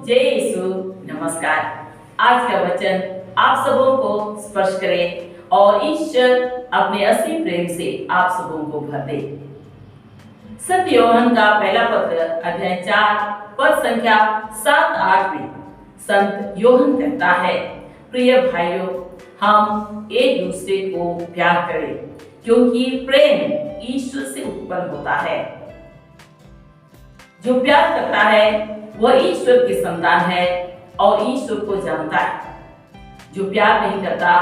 जय यीशु। नमस्कार। आज का वचन आप सबों को स्पर्श करे और ईश्वर अपने असीम प्रेम से आप सबों को भर दे। संत योहन का पहला पत्र अध्याय 4 पद संख्या 7-8 में संत योहन कहता है, प्रिय भाइयों, हम एक दूसरे को प्यार करें क्योंकि प्रेम ईश्वर से उत्पन्न होता है। जो प्यार करता है वह ईश्वर की संतान है और ईश्वर को जानता है। जो प्यार नहीं करता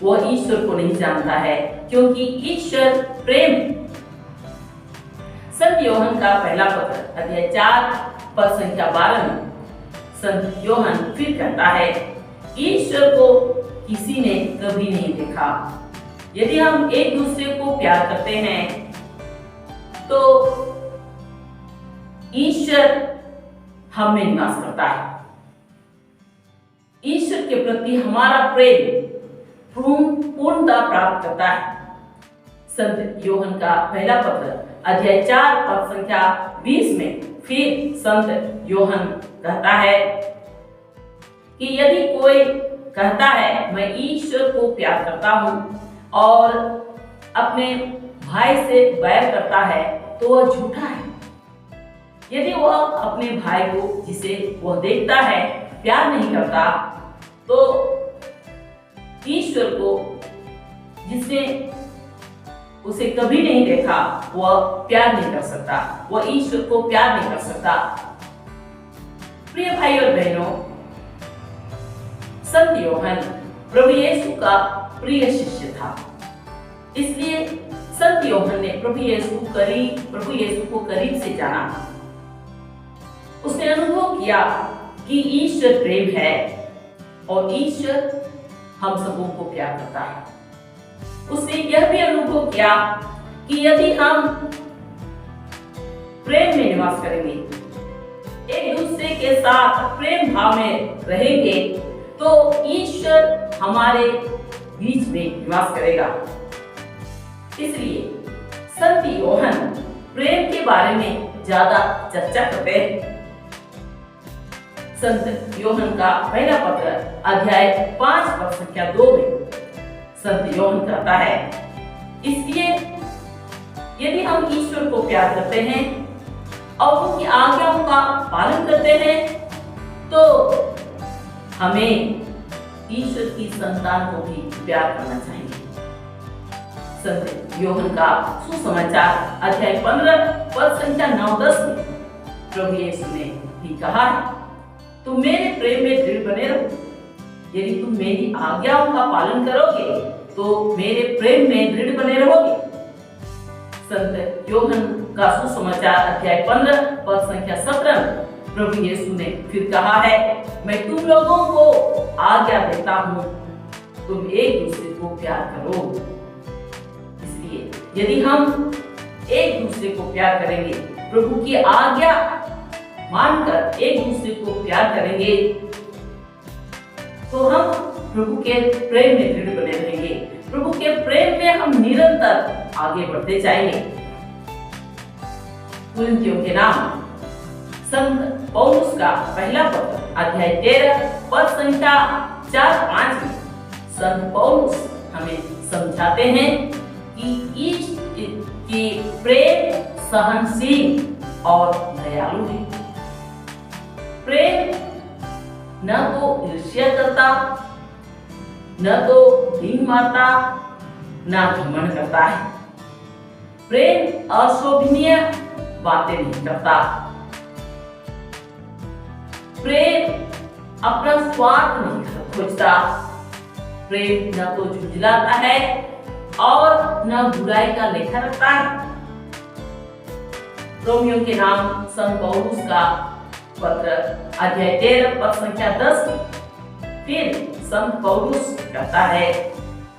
वह ईश्वर को नहीं जानता है क्योंकि ईश्वर प्रेम। संत योहन का पहला पत्र अध्याय 4 पद संख्या 12 में संत योहन फिर कहता है, ईश्वर को किसी ने कभी नहीं देखा। यदि हम एक दूसरे को प्यार करते हैं तो ईश्वर हम में निवास करता है। ईश्वर के प्रति हमारा प्रेम पूर्णता प्राप्त करता है। संत योहन का पहला पत्र अध्याय 4 पद संख्या 20 में फिर संत योहन कहता है कि यदि कोई कहता है मैं ईश्वर को प्यार करता हूं और अपने भाई से बैर करता है तो वह झूठा है। यदि वह अपने भाई को जिसे वह देखता है प्यार नहीं करता तो ईश्वर को जिसने उसे कभी नहीं देखा वह प्यार नहीं कर सकता, वह ईश्वर को प्यार नहीं कर सकता। प्रिय भाई और बहनों, संत योहन प्रभु यीशु का प्रिय शिष्य था। इसलिए संत योहन ने प्रभु यीशु को करीब से जाना। उसने अनुभव किया कि ईश्वर प्रेम है और ईश्वर हम सबों को प्यार करता है। उसने यह भी अनुभव किया कि यदि हम प्रेम में निवास करेंगे, एक दूसरे के साथ प्रेम भाव में रहेंगे तो ईश्वर हमारे बीच में निवास करेगा। इसलिए संत योहन प्रेम के बारे में ज्यादा चर्चा करते हैं। संत योहन का पहला पत्र अध्याय 5 पद संख्या 2 में संत योहन कहता है, इसलिए यदि हम ईश्वर को प्यार करते हैं और उनकी आज्ञाओं का पालन करते हैं तो हमें ईश्वर की संतान को भी प्यार करना चाहिए। संत योहन का सुसमाचार अध्याय 15 पद संख्या 9-10 में प्रभु यीशु ने भी कहा है, तुम मेरे प्रेम में दृढ़ बने रहो। यदि तुम मेरी आज्ञाओं का पालन करोगे तो मेरे प्रेम में दृढ़ बने रहोगे। संत योहन का सुसमाचार अध्याय 15 पद संख्या 17 में प्रभु यीशु ने फिर कहा है, मैं तुम लोगों को आज्ञा देता हूं, तुम एक दूसरे को प्यार करो। इसलिए यदि हम एक दूसरे को प्यार करेंगे, प्रभु की आज्ञा मानकर एक दूसरे को प्यार करेंगे तो हम प्रभु के प्रेम में दृढ़ बने रहेंगे। प्रभु के प्रेम में हम निरंतर आगे बढ़ते जाएंगे। कुरिन्थियों के नाम संत पौलुस का पहला पत्र अध्याय 13 पद संख्या 4-5 में संत पौलुस हमें समझाते हैं कि प्रेम सहनशील और दयालु है। प्रेम न तो ईर्ष्या करता, न तो डींग मारता, न घमंड करता है। प्रेम अशोभनीय बातें नहीं करता। प्रेम अपना स्वार्थ नहीं खोजता। प्रेम न तो झुंझलाता है और न बुराई का लेखा रखता है। रोमियो के नाम संत पौलुस का पत्र अध्याय 13 पद संख्या 10 में फिर संत पौलुस कहता है,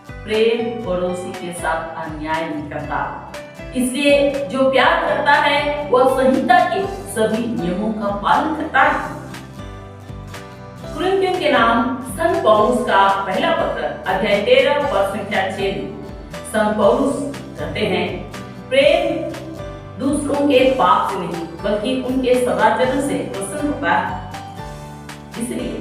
प्रेम पड़ोसी के साथ अन्याय नहीं करता। इसलिए जो प्यार करता है वह संहिता के सभी नियमों का पालन करता है। कुरिन्थियों के नाम संत पौलुस का पहला पत्र अध्याय 13 पद संख्या 6 में संत पौलुस कहते हैं, प्रेम दूसरों के पाप से नहीं बल्कि उनके सदाचरण से प्रसन्न होता है। इसलिए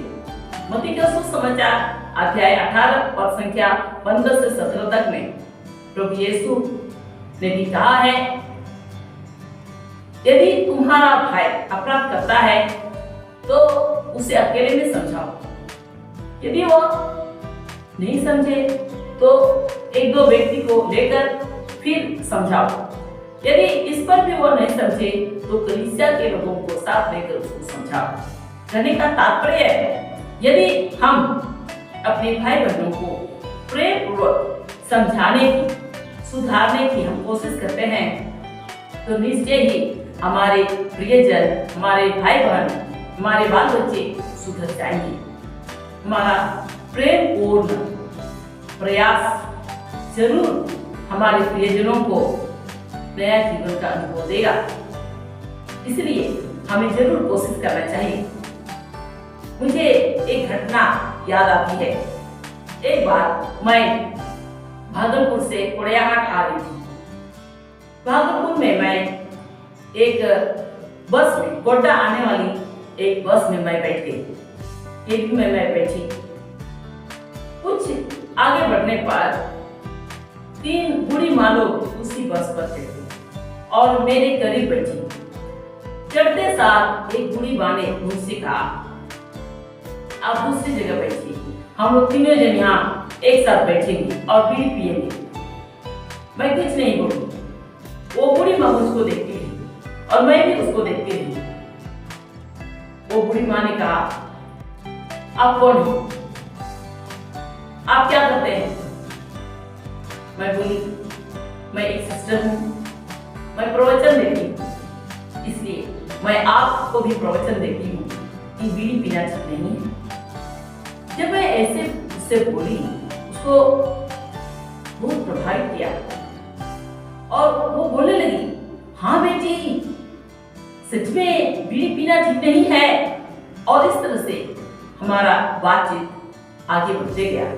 मत्ती का सुसमाचार अध्याय 18 पद संख्या 15 से 17 तक में प्रभु यीशु ने भी कहा है, यदि तुम्हारा भाई अपराध करता है तो उसे अकेले में समझाओ। यदि वो नहीं समझे तो एक दो व्यक्ति को लेकर फिर समझाओ। यदि इस पर भी वो नहीं समझे तो कलीसिया के लोगों को साथ लेकर उसको समझाओ। कहने का तात्पर्य है, यदि हम अपने भाई बहनों को प्रेम पूर्वक समझाने की, सुधारने की हम कोशिश करते हैं तो निश्चय ही हमारे प्रियजन, हमारे भाई बहन, हमारे बाल बच्चे सुधर जाएंगे। हमारा प्रेम पूर्ण प्रयास जरूर हमारे प्रियजनों को नया जीवन का अनुभव देगा। इसलिए हमें जरूर कोशिश करना चाहिए। मुझे एक घटना याद आती है। एक बार मैं भागलपुर से कोड़ियाहाट आ रही थी। भागलपुर में मैं एक बस में, गोड्डा आने वाली एक बस में मैं बैठ गई। एक में मैं बैठी। कुछ आगे बढ़ने पर 3 बूढ़ी माँ लोग उसी बस पर चढ़ी और मेरे करीब बैठी। चढ़ते साथ एक बूढ़ी माँ ने मुझसे कहा, आप दूसरी जगह बैठिए, हम लोग तीनों जन यहाँ एक साथ बैठेंगे और बीड़ी पिएंगे। मैं कुछ नहीं बोली। वो बूढ़ी माँ मुझको देखती रही और मैं भी उसको देखती रही। वो बूढ़ी माँ ने कहा, आप कौन हो? आप क्या करते हैं? मैं बोली, मैं एक सिस्टर हूँ, मैं प्रवचन देती हूँ, इसलिए मैं आपको भी प्रवचन देती हूँ कि बीड़ी पीना ठीक नहीं है। जब मैं ऐसे उससे बोली, उसको बहुत प्रभावित किया और वो बोलने लगी, हाँ बेटी, सच में बीड़ी पीना ठीक नहीं है। और इस तरह से हमारा बातचीत आगे बढ़ते गया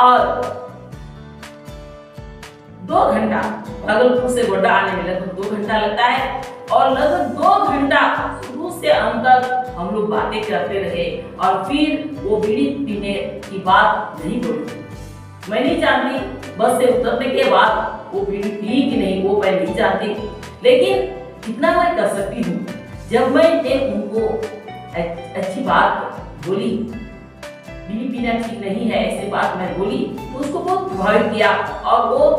और 2 घंटा, भागलपुर से गोड्डा आने में लगभग 2 घंटा लगता है और लगभग 2 घंटा शुरू से अंत तक हम लोग बातें करते रहे और फिर वो बीड़ी पीने की बात नहीं बोली। मैं नहीं जानती बस से उतरने के बाद वो बीड़ी पी कि नहीं, वो मैं नहीं जानती, लेकिन इतना मैं कर सकती हूँ, जब मैंने उनको अच्छी बात बोली, बीड़ी पीना ठीक नहीं है, ऐसी बात मैं बोली, तो उसको बहुत प्रभावित किया और वो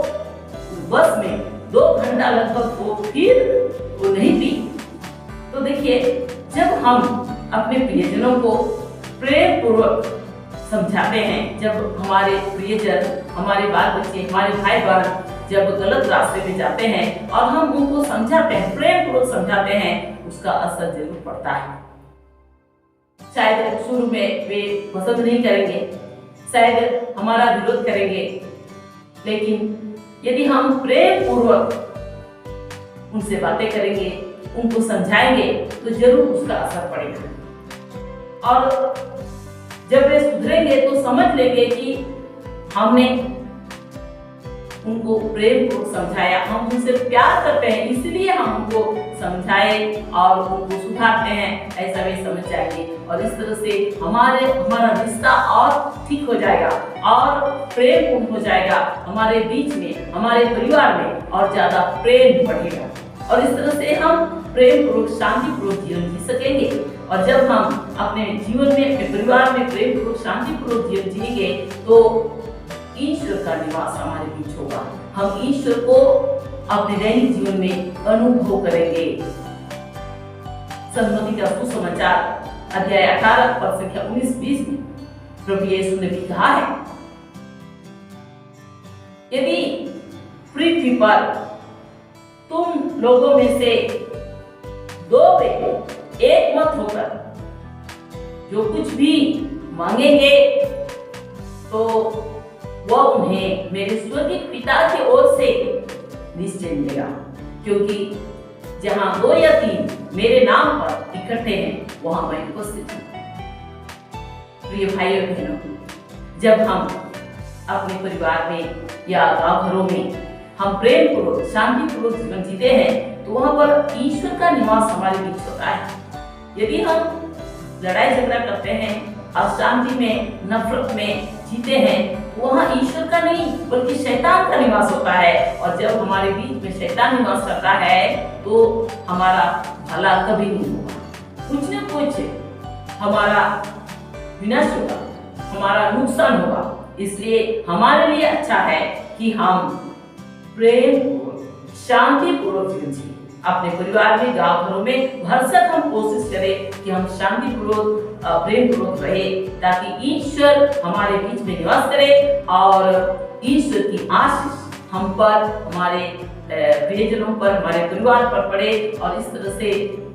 बस में 2 घंटा लगभग वो नहीं पी। तो देखिए, जब हम अपने प्रियजनों को प्रेम पूर्वक समझाते हैं, जब हमारे प्रियजन, हमारे बाल बच्चे, हमारे भाई बहन जब गलत रास्ते में जाते हैं और हम उनको समझाते हैं, प्रेम पूर्वक समझाते हैं, उसका असर जरूर पड़ता है। शायद शुरू में वे पसंद नहीं करेंगे, शायद हमारा विरोध करेंगे, लेकिन यदि हम प्रेम पूर्वक उनसे बातें करेंगे, उनको समझाएंगे, तो जरूर उसका असर पड़ेगा। और जब वे सुधरेंगे तो समझ लेंगे कि हमने उनको प्रेम पूर्वक समझाया, हम उनसे प्यार करते हैं, इसलिए हम उनको समझाए और उनको सुधारते हैं, ऐसा वे समझ जाएंगे। और इस तरह से हमारा रिश्ता और ठीक हो जाएगा और प्रेम पूर्ण हो जाएगा हमारे बीच में, हमारे परिवार में और ज्यादा प्रेम बढ़ेगा और इस तरह से हम प्रेम पूर्वक, शांति पूर्वक जीवन जी सकेंगे। और जब हम अपने जीवन में, अपने परिवार में प्रेम पूर्वक, शांति पूर्वक जीवन जिएंगे तो ईश्वर का निवास हमारे बीच होगा। हम ईश्वर को अपने दैनिक जीवन में अनुभव करेंगे। मत्ती का सुसमाचार अध्याय 18 पद संख्या 19-20 में प्रभु यीशु ने भी कहा है, यदि पृथ्वी पर तुम लोगों में से 2 में एक मत होकर जो कुछ भी मांगेंगे तो वह उन्हें मेरे स्वर्गीय पिता की ओर से निश्चय मिलेगा। क्योंकि जहां 2 या 3 मेरे नाम पर इकट्ठे हैं, वहां मैं उपस्थित हूँ। प्रिय भाइयों बहनों, जब हम अपने परिवार में या गांव घरों में हम प्रेम पूर्वक, शांति पूर्वक जीवन जीते हैं, तो वहां पर ईश्वर का निवास हमारे बीच होता है। यदि हम लड़ाई झगड़ा करते हैं, अशांति में, नफरत में जीते हैं, वहाँ ईश्वर का नहीं बल्कि शैतान का निवास होता है। और जब हमारे बीच में शैतान निवास करता है तो हमारा भला कभी नहीं होगा, कुछ न कुछ हमारा विनाश होगा, हमारा नुकसान होगा। इसलिए हमारे लिए अच्छा है कि हम प्रेम शांति पूर्वक जीवन जिए। अपने परिवार में, गांव घरों में भरसक हम कोशिश करें कि हम शांति पूर्वक, प्रेम पूर्वक रहे, ताकि ईश्वर हमारे बीच में निवास करे और ईश्वर की आशीष हम पर, हमारे प्रियजनों पर, हमारे परिवार पर पड़े और इस तरह से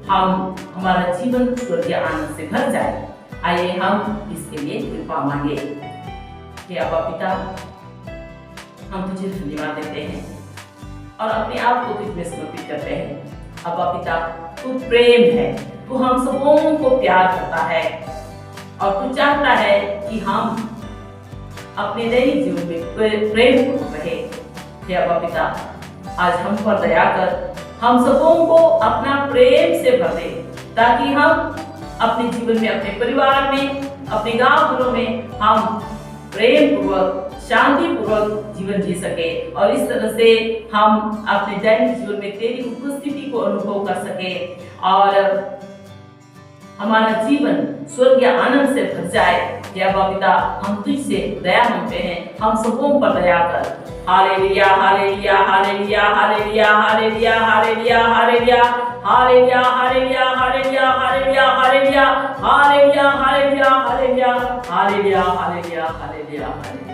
हमारा जीवन स्वर्गीय आनंद से भर जाए। आइए हम इसके लिए कृपा मांगे। हे अब्बा पिता, हम तुझे धन्यवाद देते हैं और अपने आप को तुझ में समर्पित करते हैं। अब्बा पिता, तू प्रेम है, तू हम सबों को प्यार करता है और तू चाहता है कि हम अपने दैनिक जीवन में प्रेम पूर्वक रहे। हे अब्बा पिता, आज हम पर दया कर, हम सबों को अपना प्रेम से भर दे, ताकि हम अपने जीवन में, अपने परिवार में, अपने गांव घरों में हम प्रेम पूर्वक, शांति पूर्वक जीवन जी सके और इस तरह से हम अपने दैनिक जीवन में तेरी उपस्थिति को अनुभव कर सके और हमारा जीवन स्वर्गीय आनंद से भर जाए। हे अब्बा पिता, हम तुझसे दया मांगते हैं, हम सबों पर दया कर। Hallelujah, hallelujah, hallelujah, hallelujah, hallelujah, hallelujah, hallelujah, hallelujah, hallelujah, hallelujah, hallelujah, hallelujah, hallelujah, hallelujah, hallelujah, hallelujah, hallelujah, hallelujah, hallelujah.